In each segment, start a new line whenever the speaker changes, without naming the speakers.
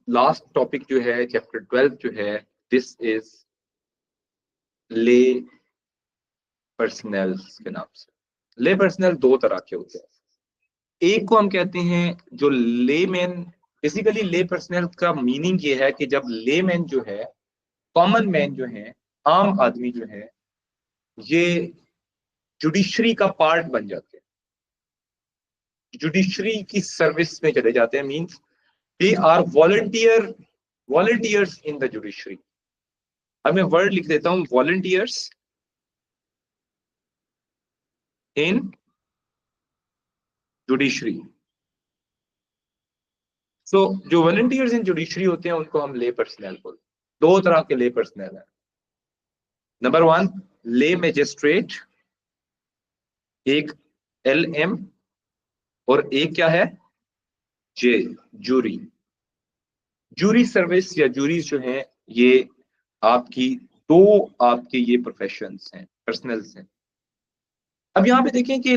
Last topic जो है chapter 12 जो है, दिस इज ले पर्सनल के नाम से। ले पर्सनल दो तरह के होते हैं। एक को हम कहते हैं जो लेमैन। बेसिकली ले पर्सनल का मीनिंग ये है कि जब लेमैन जो है, कॉमन मैन जो है, आम आदमी जो है, ये जुडिशरी का पार्ट बन जाते हैं, जुडिशरी की सर्विस में चले जाते हैं। Means they are volunteers in the judiciary. अब मैं वर्ड लिख देता हूं, वॉलंटियर्स इन जुडिशरी। सो जो वॉलंटियर्स इन जुडिशरी होते हैं उनको हम ले पर्सनल बोलते हैं। दो तरह के ले पर्सनल है। नंबर 1 ले मैजिस्ट्रेट, एक LM, और एक क्या है, जे, जूरी। जूरी सर्विस या जूरीज जो है, ये आपकी दो आपके ये प्रोफेशंस हैं, पर्सनल्स हैं। अब यहाँ पे देखें कि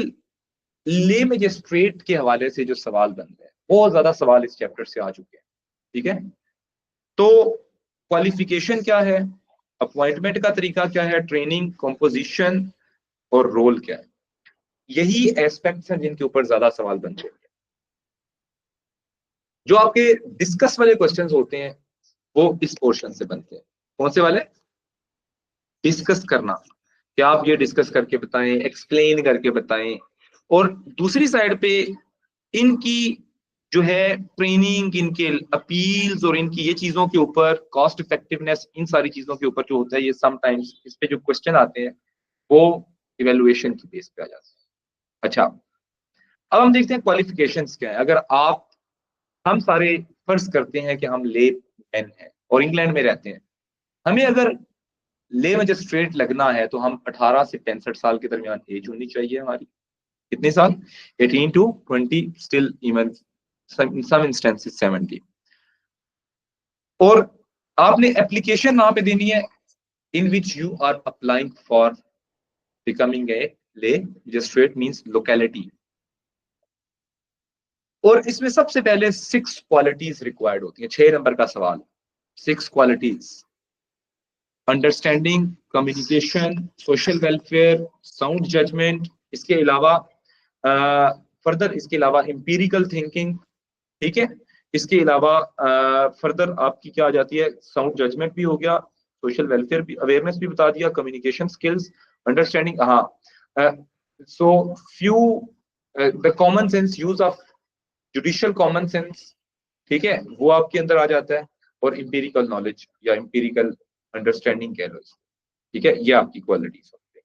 ले मैजिस्ट्रेट के हवाले से जो सवाल बन रहे हैं, बहुत ज्यादा सवाल इस चैप्टर से आ चुके हैं। ठीक है, तो क्वालिफिकेशन क्या है, अपॉइंटमेंट का तरीका क्या है, ट्रेनिंग, कंपोजिशन और रोल क्या है, यही एस्पेक्ट्स हैं जिनके ऊपर ज्यादा सवाल बनते हैं। जो आपके डिस्कस वाले क्वेश्चंस होते हैं वो इस पोर्शन से बनते हैं। कौन से वाले? डिस्कस करना, क्या आप ये डिस्कस करके बताएं, एक्सप्लेन करके बताएं। और दूसरी साइड पे इनकी जो है ट्रेनिंग, इनके अपील्स और इनकी ये चीजों के ऊपर, कॉस्ट इफेक्टिवनेस, इन सारी चीजों के ऊपर जो होता है, ये समटाइम्स इस पे जो क्वेश्चन आते हैं वो इवेल्युएशन की बेस पे आ जाते हैं। अच्छा, अब हम देखते हैं क्वालिफिकेशंस क्या है। अगर आप, हम सारे फर्ज करते हैं कि हम ले मैन हैं और इंग्लैंड में रहते हैं, हमें अगर ले मजिस्ट्रेट लगना है तो हम 18 से 65 साल के दरमियान एज होनी चाहिए हमारी। कितने साल? 18 to 20, still even some instances 70। और आपने एप्लीकेशन वहां पे देनी है, in which you are applying for becoming a lay magistrate, means locality. और इसमें सबसे पहले 6 क्वालिटीज रिक्वायर्ड होती हैं। 6 नंबर का सवाल, 6 qualities: understanding, communication, social welfare, sound judgement. इसके अलावा फर्दर, इसके अलावा एम्पिरिकल थिंकिंग। ठीक है, इसके अलावा फर्दर आपकी क्या आ जाती है, साउंड जजमेंट भी हो गया, सोशल वेलफेयर भी, अवेयरनेस भी बता दिया, कम्युनिकेशन स्किल्स, अंडरस्टैंडिंग। हाँ, so few the common sense, use of judicial common sense, ठीक है, वो आपके अंदर आ जाता है। और इंपीरिकल नॉलेज या इंपीरिकल अंडरस्टैंडिंग कह लो, ठीक है, ये आपकी क्वालिटीज होती है।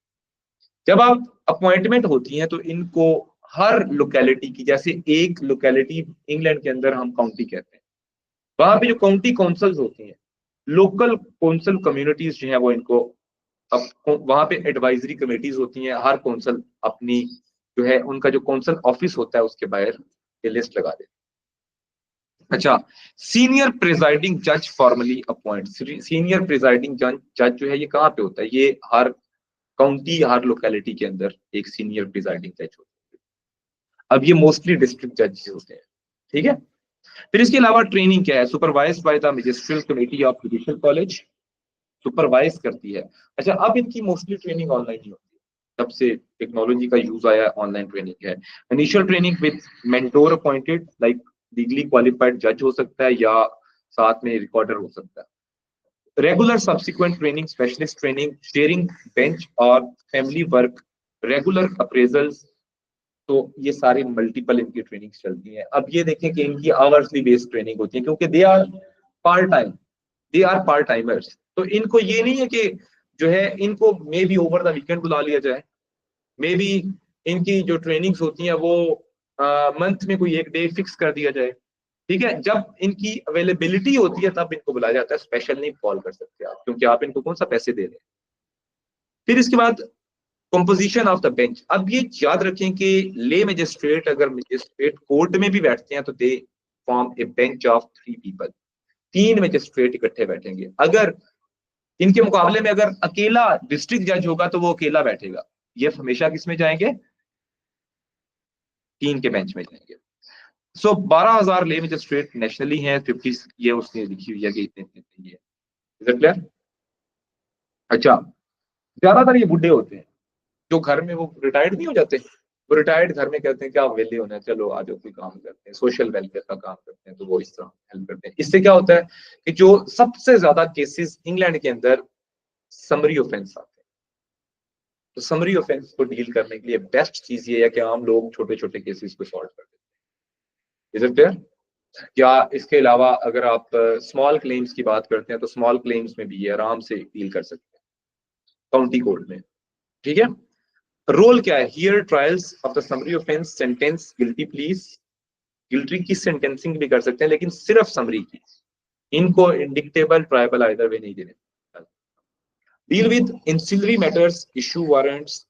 जब आप अपॉइंटमेंट होती है तो इनको हर लोकेलिटी की, जैसे एक लोकेलिटी इंग्लैंड के अंदर हम काउंटी कहते हैं, वहां पे जो काउंटी काउंसिल्स होती हैं, लोकल काउंसिल कम्युनिटीज जो है, वो इनको वहां पे एडवाइजरी कमेटीज होती हैं। हर काउंसिल अपनी जो है, उनका जो काउंसिल ऑफिस होता है उसके बाहर ये लिस्ट लगा देते हैं। अच्छा, सीनियर प्रिजाइडिंग जज फॉर्मली अपॉइंट। सीनियर प्रिजाइडिंग जज जो है, ये कहाँ पे होता है? ये हर काउंटी, हर लोकेलिटी के अंदर एक सीनियर प्रिजाइडिंग जज होता है। अब ये मोस्टली डिस्ट्रिक्ट जज होते हैं। ठीक है, फिर इसके अलावा ट्रेनिंग क्या है? Supervise by the magisterial committee of judicial college, supervise करती है। अच्छा, अब इनकी मोस्टली ट्रेनिंग ऑनलाइन ही होती है, तब से टेक्नोलॉजी का यूज आया, ऑनलाइन ट्रेनिंग है। Initial training with mentor appointed, like legally qualified जज हो सकता है या साथ में रिकॉर्डर हो सकता है। Regular subsequent training, specialist training, sharing bench और फैमिली वर्क, रेगुलर अप्रेजल्स। तो ये सारी मल्टीपल इनकी ट्रेनिंग्स चलती हैं। अब ये देखें कि इनकी आवर्सली बेस्ड ट्रेनिंग होती है, क्योंकि they are part time, they are part timers. तो इनको ये नहीं है कि जो है इनको may be over the weekend बुला लिया जाए, मे बी इनकी जो ट्रेनिंग्स होती हैं वो मंथ में कोई एक डे फिक्स कर दिया जाए। ठीक है, जब इनकी अवेलेबिलिटी होती है तब इनको बुलाया जाता है, स्पेशल नहीं कॉल कर सकते आप, क्योंकि आप इनको कौन सा पैसे दे रहे हैं। फिर इसके बाद कंपोजिशन ऑफ द बेंच। अब ये याद रखें कि ले मजिस्ट्रेट अगर मजिस्ट्रेट कोर्ट में भी बैठते हैं तो they form A bench of 3 people. 3 magistrate इकट्ठे बैठेंगे। अगर इनके मुकाबले में अगर अकेला डिस्ट्रिक्ट जज होगा तो वो अकेला बैठेगा। ये हमेशा किस में जाएंगे? 3 के बेंच में जाएंगे। सो 12,000 ले मजिस्ट्रेट नेशनली हैं, 50 ये उसने लिखी हुई है कि इतने इतने ये। Is it clear? अच्छा, ज्यादातर ये बुढ़े होते हैं जो घर में वो रिटायर्ड नहीं हो जाते, वो रिटायर्ड घर में कहते हैं क्या वेले होना है, चलो आ जाओ कोई काम करते हैं, सोशल वेलफेयर का काम करते हैं, तो वो इस तरह हेल्प करते हैं। इससे क्या होता है कि जो सबसे ज्यादा केसेस इंग्लैंड के अंदर समरी ऑफेंस आते हैं, तो समरी ऑफेंस को डील करने के लिए बेस्ट चीज ये है कि आम लोग छोटे छोटे केसेस को सॉल्व कर देते हैं। Is it clear? या इसके अलावा अगर आप स्मॉल क्लेम्स की बात करते हैं तो स्मॉल क्लेम्स में भी ये आराम से डील कर सकते हैं काउंटी कोर्ट में। ठीक है, रोल क्या है? Here trials of the summary offence, sentence, guilty please. Guilty की सेंटेंसिंग भी कर सकते हैं लेकिन सिर्फ समरी की, इनको इंडिक्टेबल ट्रायबल आइदर वे नहीं देने। Deal with ancillary matters, issue warrants,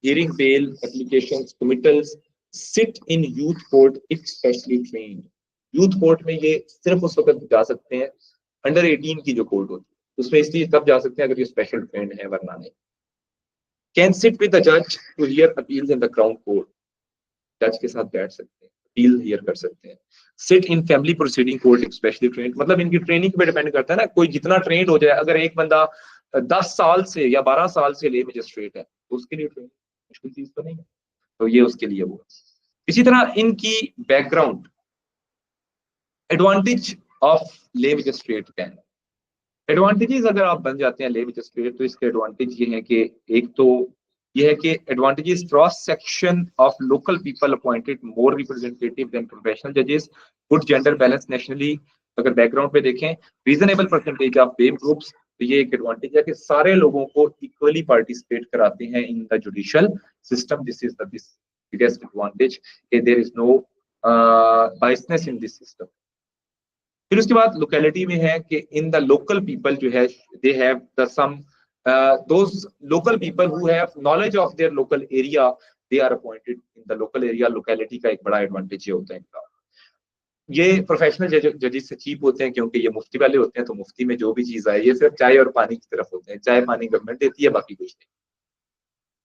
hearing bail applications, committals, sit in youth court if specially trained. Youth court में ये सिर्फ उस वक्त जा सकते हैं, अंडर 18 की जो कोर्ट होती है उसमें इसलिए तब जा सकते हैं अगर ये स्पेशल ट्रेंड है, वरना नहीं। कैन सिट विद द जज to hear appeals in the Crown Court, जज के साथ बैठ सकते हैं, अपील हियर कर सकते हैं। Sit in family proceeding court specially trend, मतलब इनकी ट्रेनिंग पे डिपेंड करता है ना, कोई जितना ट्रेंड हो जाए। अगर एक बंदा 10 साल से या 12 साल से ले मजिस्ट्रेट है तो उसके लिए ट्रेनिंग मुश्किल चीज तो नहीं है, तो ये उसके लिए वो। इसी तरह इनकी background, advantage of lay magistrate can, advantages अगर आप बन जाते हैं ले मजिस्ट्रेट तो इसके एडवांटेज ये है कि एक तो ये है कि advantages, cross section of local people appointed more representative than professional जजेस, गुड जेंडर बैलेंस नेशनली। अगर बैकग्राउंड पे देखें, reasonable percentage of BAME groups, तो ये एक एडवांटेज है कि सारे लोगों को इक्वली पार्टिसिपेट कराते हैं in the judicial system. This is the biggest advantage कि there is no biasness in this system. फिर उसके बाद लोकेलिटी में है कि इन द लोकल पीपल जो है they have the some those local people who have knowledge of their local area, they are appointed in the local area. Locality का एक बड़ा एडवांटेज ये होता है इनका। ये प्रोफेशनल जजेस से चीप होते हैं क्योंकि ये मुफ्ती वाले होते हैं, तो मुफ्ती में जो भी चीज आए ये सिर्फ चाय और पानी की तरफ होते हैं, चाय पानी गवर्नमेंट देती है, बाकी कुछ नहीं।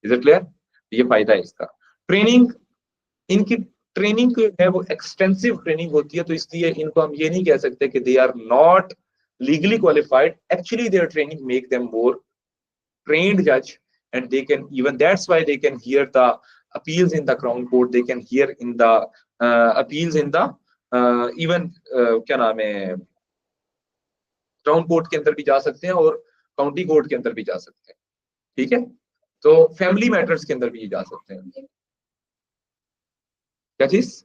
Is it clear? ये फायदा है इसका। ट्रेनिंग, इनकी ट्रेनिंग है वो एक्सटेंसिव ट्रेनिंग होती है, तो इसलिए इनको हम ये नहीं कह सकते कि they are not legally qualified. Actually their training make them more trained judge, and they can, even that's why they can hear the appeals in the crown court, they can hear in the appeals in the even क्या नाम है, crown court के अंदर भी जा सकते हैं और काउंटी कोर्ट के अंदर भी जा सकते हैं। ठीक है, तो फैमिली मैटर्स के अंदर भी जा सकते हैं। क्या चीज?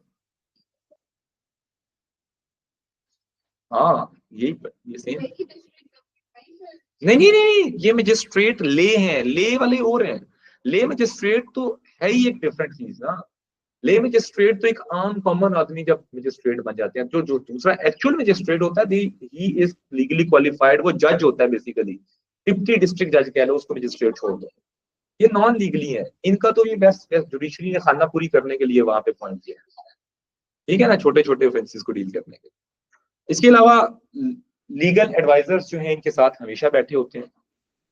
हाँ, ये सेम। नहीं नहीं नहीं, ये मजिस्ट्रेट ले हैं, ले वाले और हैं। ले मजिस्ट्रेट तो है ही एक डिफरेंट चीज ना। ले मजिस्ट्रेट तो एक आम कॉमन आदमी जब मजिस्ट्रेट बन जाते हैं, जो जो दूसरा एक्चुअल मजिस्ट्रेट होता है ही इज लीगली क्वालिफाइड, वो जज होता है बेसिकली, डिप्टी डिस्ट्रिक्ट जज कह लो उसको, मजिस्ट्रेट छोड़ दो, ये नॉन लीगली है। इनका तो ये बेस्ट जुडिशरी ने खाना पूरी करने के लिए वहां पे पॉइंट किया है, ठीक है ना, छोटे छोटे ऑफेंसेस को डील करने के लिए। इसके अलावा लीगल एडवाइजर्स जो हैं इनके साथ हमेशा बैठे होते हैं,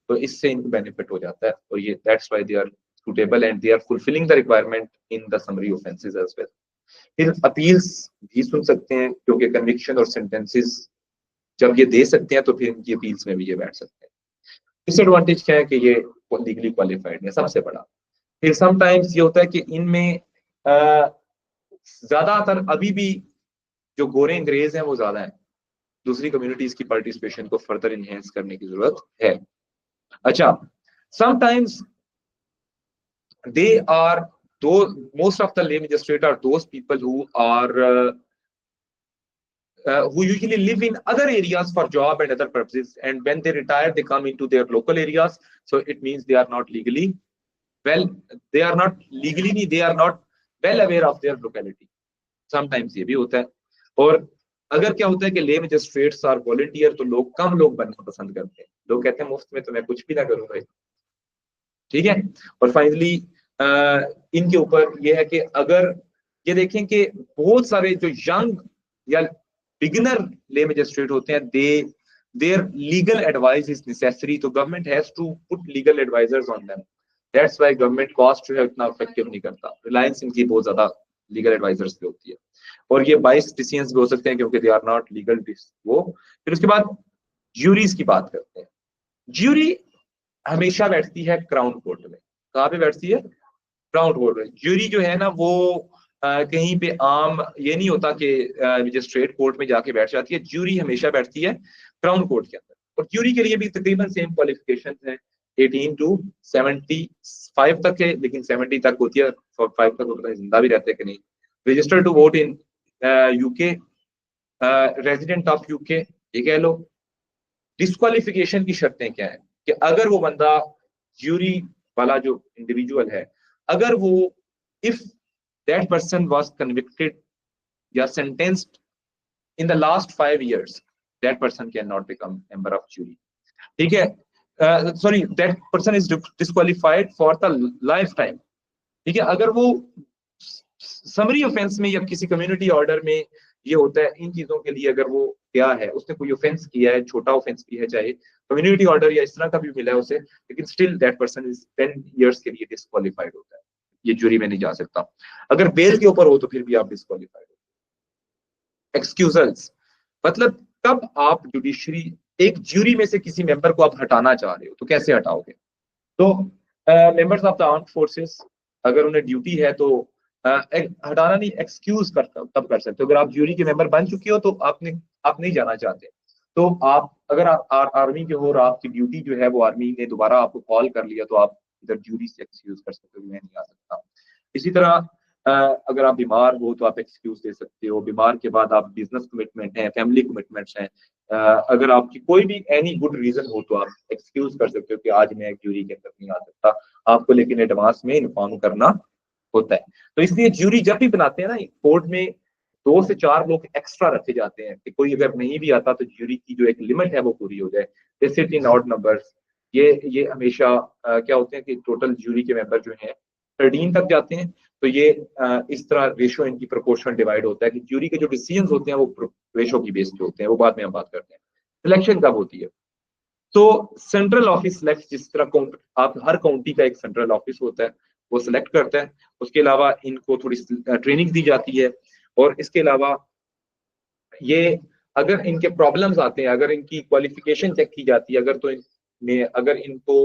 तो इससे इनको बेनिफिट हो जाता है, और ये that's why they are suitable and they are fulfilling the requirement in the summary offenses as well. फिर अपील्स भी सुन सकते हैं क्योंकि कन्विक्शन और सेंटेंसेस जब ये दे सकते हैं तो फिर इनकी अपील्स में भी ये बैठ सकते हैं। डिसएडवांटेज क्या है कि ये लीगली क्वालिफाइड है, सबसे बड़ा। फिर समटाइम्स ये होता है कि इनमें ज्यादातर अभी भी जो गोरे अंग्रेज हैं वो ज्यादा हैं, दूसरी कम्युनिटीज की पार्टिसिपेशन को फर्दर इनहेंस करने की जरूरत है। अच्छा, sometimes they are those, most of the lay magistrate are those people who are who usually live in other areas for job and other purposes, and when they retire they come into their local areas, so it means they are not legally well, they are not legally, they are not well aware of their locality। sometimes ये भी होता है। और अगर क्या होता है कि ले मजिस्ट्रेट्स आर वॉलंटियर, तो लोग कम लोग बनना पसंद करते हैं, लोग कहते हैं मुफ्त में तो मैं कुछ भी ना करूंगा, ठीक है। और फाइनली इनके ऊपर यह है कि अगर ये देखें कि बहुत सारे जो यंग या बिगिनर ले मजिस्ट्रेट होते हैं, their legal advice is necessary, तो government has to put legal advisers on them. That's why government cost जो है उतना इफेक्टिव नहीं करता, रिलायंस इनकी बहुत ज्यादा लीगल एडवाइजर्स पे होती है, और ये 22 डिसीजंस भी हो सकते हैं क्योंकि दे आर नॉट लीगल वो। फिर उसके बाद ज्यूरीज की बात करते हैं। ज्यूरी हमेशा बैठती है क्राउन कोर्ट में। कहाँ पे बैठती है? क्राउन कोर्ट में। ज्यूरी जो है ना वो कहीं पे आम ये नहीं होता कि मजिस्ट्रेट कोर्ट में जाके बैठ जाती है। ज्यूरी हमेशा बैठती है क्राउन कोर्ट के अंदर, और ज्यूरी के लिए भी तकरीबन सेम क्वालिफिकेशन है, 18 टू 75 तक है, लेकिन 70 तक होती है, 5 तक होता है, जिंदा भी रहते हैं कि नहीं। Registered to vote in UK, resident of UK, ये कह लो। डिस्क्वालिफिकेशन की शर्तें क्या है कि अगर वो बंदा ज्यूरी वाला जो इंडिविजुअल है, अगर वो if that person was convicted या sentenced in the last 5 years, that person can not become member of jury. ठीक है, sorry, that person is disqualified for the life time. ठीक है, अगर वो समरी ऑफेंस में या किसी कम्युनिटी ऑर्डर में ये होता है, इन चीजों के लिए अगर वो क्या है, उसने कोई ऑफेंस किया है, छोटा ऑफेंस भी है, चाहे कम्युनिटी ऑर्डर या इस तरह का भी मिला है उसे, लेकिन still that person is 10 years के लिए डिस्क्वालिफाइड होता है, ये ज्यूरी में नहीं जा सकता। अगर बेल के ऊपर हो तो फिर भी आप डिस्क्वालिफाइड हो। एक्सक्यूजल्स मतलब कब आप जुडिशरी, एक ज्यूरी में से किसी मेंबर को आप हटाना चाह रहे हो तो कैसे हटाओगे? तो members of the armed forces, अगर उन्हें ड्यूटी है तो हटाना नहीं, एक्सक्यूज कर तब कर सकते हो। अगर आप ज्यूरी के मेंबर बन चुके हो तो आप नहीं जाना चाहते, तो आप अगर आप आर्मी के हो और आपकी ड्यूटी जो है वो आर्मी ने दोबारा आपको कॉल कर लिया तो आप इधर ज्यूरी से एक्सक्यूज कर सकते हो, मैं नहीं आ सकता। इसी तरह अगर आप बीमार हो तो आप एक्सक्यूज दे सकते हो। बीमार के बाद आप बिजनेस कमिटमेंट है, फैमिली कमिटमेंट्स हैं, अगर आपकी कोई भी एनी गुड रीजन हो तो आप एक्सक्यूज कर सकते हो कि आज मैं ज्यूरी के अंदर नहीं आ सकता, आपको लेकिन एडवांस में इन्फॉर्म करना होता है। तो इसलिए ज्यूरी जब भी बनाते हैं ना कोर्ट में, 2 से 4 लोग एक्स्ट्रा रखे जाते हैं कि कोई अगर नहीं भी आता तो ज्यूरी की जो एक लिमिट है वो पूरी हो जाए। They sit in odd numbers. ये हमेशा क्या होते हैं कि टोटल ज्यूरी के मेंबर जो हैं 13 तक जाते हैं, तो ये इस तरह रेशो इनकी प्रोपोर्शन डिवाइड होता है कि ज्यूरी के जो डिसीजन होते हैं वो रेशो की बेस पे होते हैं, वो बाद में हम बात करते हैं। सिलेक्शन कब होती है? तो सेंट्रल ऑफिस सिलेक्ट, जिस तरह आप हर काउंटी का एक सेंट्रल ऑफिस होता है वो सिलेक्ट करता है। उसके अलावा इनको थोड़ी ट्रेनिंग दी जाती है, और इसके अलावा ये अगर इनके प्रॉब्लम्स आते हैं, अगर इनकी क्वालिफिकेशन चेक की जाती है, अगर तो इनमें अगर इनको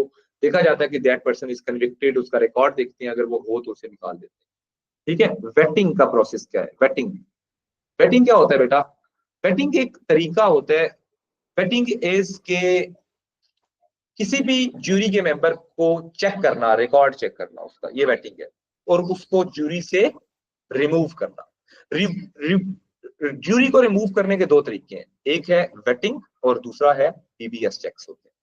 देखा जाता है कि दैट पर्सन इज कन्विक्टेड, उसका रिकॉर्ड देखते हैं, अगर वो हो तो उसे निकाल देते हैं। ठीक है, वेटिंग का प्रोसेस क्या है? वेटिंग, वेटिंग क्या होता है बेटा? वेटिंग एक तरीका होता है। वेटिंग इज के किसी भी ज्यूरी के मेंबर को चेक करना, रिकॉर्ड चेक करना उसका, ये वेटिंग है। और उसको ज्यूरी से रिमूव करना। ज्यूरी को रिमूव करने के 2 तरीके हैं, एक है वेटिंग और दूसरा है पीबीएस चेक्स होते हैं।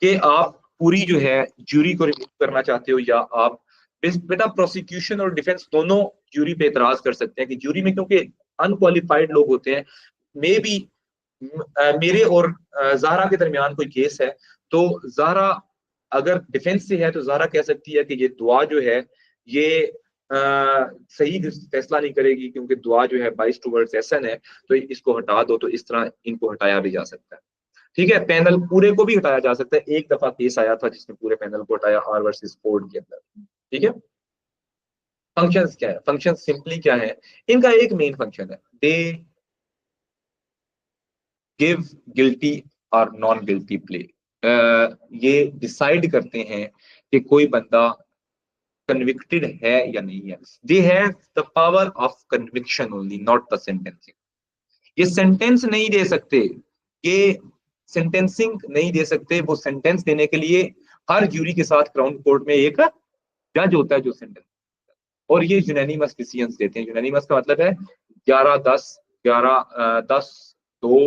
कि आप पूरी जो है ज्यूरी को रिमूव करना चाहते हो, या आप बेटा प्रोसिक्यूशन और डिफेंस दोनों ज्यूरी पे एतराज कर सकते हैं कि ज्यूरी में क्योंकि अनक्वालिफाइड लोग होते हैं, मे बी मेरे और ज़ाहरा के दरमियान कोई केस है, तो ज़ाहरा अगर डिफेंस से है तो ज़ाहरा कह सकती है कि ये दुआ जो है ये सही फैसला नहीं करेगी, क्योंकि दुआ जो है बाइस टूवर्ड्स एहसन है, तो इसको हटा दो। तो इस तरह इनको हटाया भी जा सकता है। ठीक है, पैनल पूरे को भी हटाया जा सकता है। एक दफा केस आया था जिसने पूरे पैनल को हटाया, आर वर्सेस फोर्ड के अंदर। ठीक है, फंक्शंस क्या है? फंक्शन सिंपली क्या है? इनका एक मेन फंक्शन है, दे गिव गिल्टी और नॉन गिल्टी प्ले। ये डिसाइड करते हैं कि कोई बंदा कन्विक्टेड है या नहीं है। They have the power of conviction only, not the sentencing. ये सेंटेंस नहीं दे सकते, ये सेंटेंसिंग नहीं दे सकते। वो सेंटेंस देने के लिए हर ज्यूरी के साथ क्राउन कोर्ट में एक जज होता है जो सेंटेंस, और ये यूनानिमस डिसीजंस देते हैं। यूनानिमस का मतलब है 11-10, 11-10-2,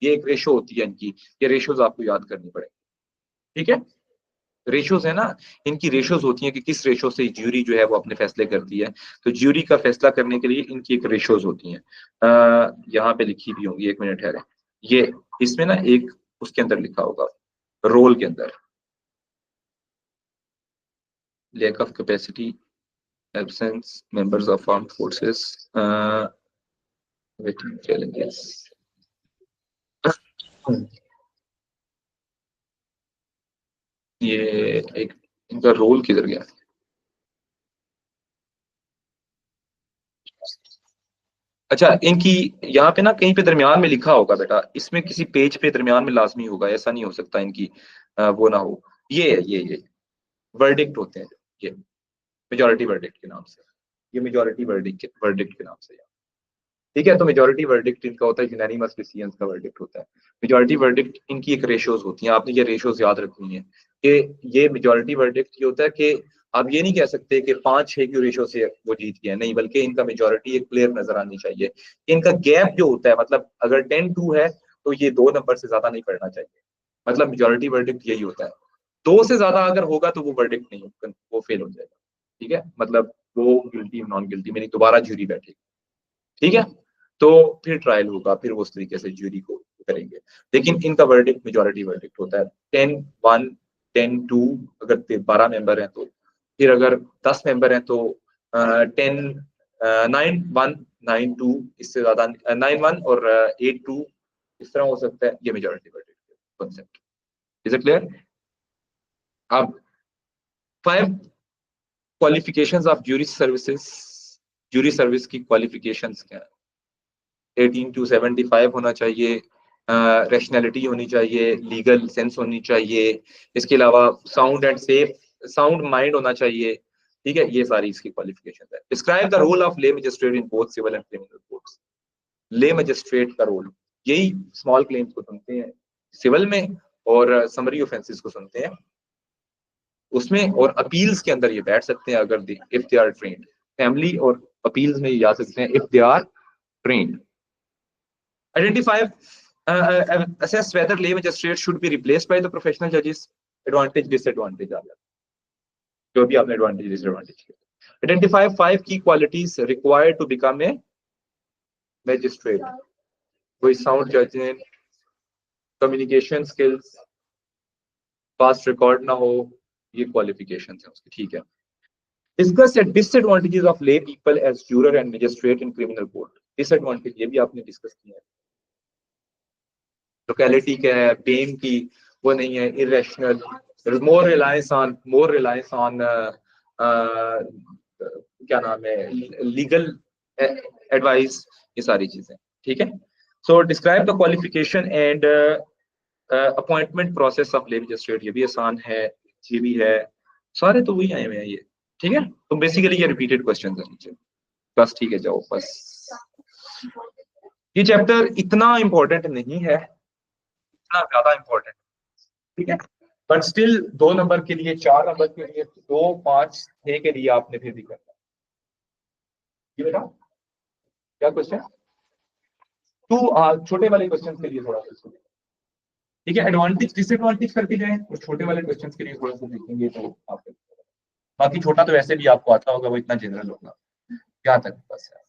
ये एक रेशो होती है इनकी। ये रेशोज आपको याद करनी पड़ेगी। ठीक है, रेशोज है ना, इनकी रेशोज होती हैं कि किस रेशो से ज्यूरी जो है वो अपने फैसले करती है। तो ज्यूरी का फैसला करने के लिए इनकी एक रेशोज होती हैं, यहाँ पे लिखी भी होंगी, एक मिनट ठहरे। ये इसमें ना एक उसके अंदर लिखा होगा, रोल के अंदर, lack of capacity, absence members of armed forces, vetting challenges. ये एक इनका रोल किधर गया? अच्छा, इनकी यहाँ पे ना कहीं पे दरमियान में लिखा होगा बेटा, इसमें किसी पेज पे दरमियान में लाजमी होगा, ऐसा नहीं हो सकता इनकी वो ना हो। ये है, ये वर्डिक्ट होते हैं ये, मेजॉरिटी वर्डिक्ट के नाम से, ये मेजॉरिटी वर्डिक्ट के नाम से। ठीक है, तो मेजॉरिटी वर्डिक्ट इनका होता है, यूनानिमस डिसीजंस का वर्डिक्ट होता है। मेजॉरिटी वर्डिक्ट इनकी एक रेशोज होती हैं, आपने ये रेशोज याद रखनी है कि ये मेजॉरिटी वर्डिक्ट ये होता है कि आप ये नहीं कह सकते कि 5-6 की रेशो से वो जीत गया, नहीं, बल्कि इनका मेजॉरिटी एक क्लियर नजर आनी चाहिए। इनका गैप जो होता है, मतलब अगर 10-2 है तो ये 2 नंबर से ज्यादा नहीं पढ़ना चाहिए, मतलब मेजॉरिटी वर्डिक्ट यही होता है। 2 से ज्यादा अगर होगा तो वो वर्डिक्ट नहीं, वो फेल हो जाएगा। ठीक है, मतलब वो गिल्टी नॉन गिल्टी मेरी दोबारा ज्यूरी बैठेगी। ठीक है, तो फिर ट्रायल होगा, फिर वो उस तरीके से ज्यूरी को करेंगे। लेकिन इनका वर्डिक्ट मेजॉरिटी वर्डिक्ट होता है। 10-1, 10-2, अगर 12 मेंबर हैं तो, फिर अगर 10 मेंबर हैं तो 9-1, 9-2, इससे ज्यादा 9-1 और 8-2 इस तरह हो सकता है। ये majority verdict concept. Is it clear? अब 5 qualifications of jury services. Jury service की क्वालिफिकेशंस क्या है? 18 to 75 होना चाहिए, रैशनैलिटी होनी चाहिए, लीगल सेंस होनी चाहिए, इसके अलावा sound and safe sound mind होना चाहिए। ठीक है, ये सारी इसकी क्वालिफिकेशन है। Describe the role of lay magistrate in both civil and criminal courts. Lay magistrate का रोल, यही स्मॉल क्लेम्स को सुनते हैं सिविल में और समरी ऑफेंसेस को सुनते हैं उसमें, और अपील्स के अंदर ये बैठ सकते हैं अगर if they are trained. Family और अपील्स में ये जा सकते हैं if they are trained. Identify, assess whether lay magistrate should be replaced by the professional judges. Advantage, disadvantage आ जाता है, जो भी आपने advantage disadvantage किया। Identify 5 key qualities required to become a magistrate. कोई sound judgment, communication skills, past record ना हो, ये qualifications हैं उसकी। ठीक है, discuss the disadvantages of lay people as juror and magistrate in criminal court. Disadvantage ये भी आपने discuss किया है। लोकेलिटी क्या है, बेम की वो नहीं है, इरेशनल, मोर रिलायंस ऑन क्या नाम है, लीगल एडवाइस, ये सारी चीजें। ठीक है, so describe the qualification and appointment process of lay magistrate, ये भी आसान है, ये भी है, सारे तो वही आए हुए हैं ये। ठीक है, तो बेसिकली ये रिपीटेड क्वेश्चन है नीचे बस। ठीक है, जाओ बस। ये चैप्टर इतना इंपॉर्टेंट नहीं है, इतना ज्यादा इंपॉर्टेंट। ठीक है, बट स्टिल 2 नंबर के लिए, 4 नंबर के लिए, 2, 5, 6 के लिए आपने फिर भी करना। ये बेटा क्या क्वेश्चन, टू छोटे वाले क्वेश्चन के लिए थोड़ा सा। ठीक है, एडवांटेज डिसएडवांटेज करके जाए और छोटे वाले क्वेश्चन के लिए थोड़ा सा देखेंगे तो आप, बाकी छोटा तो वैसे भी आपको आता होगा, वो इतना जनरल होगा क्या तक बस है।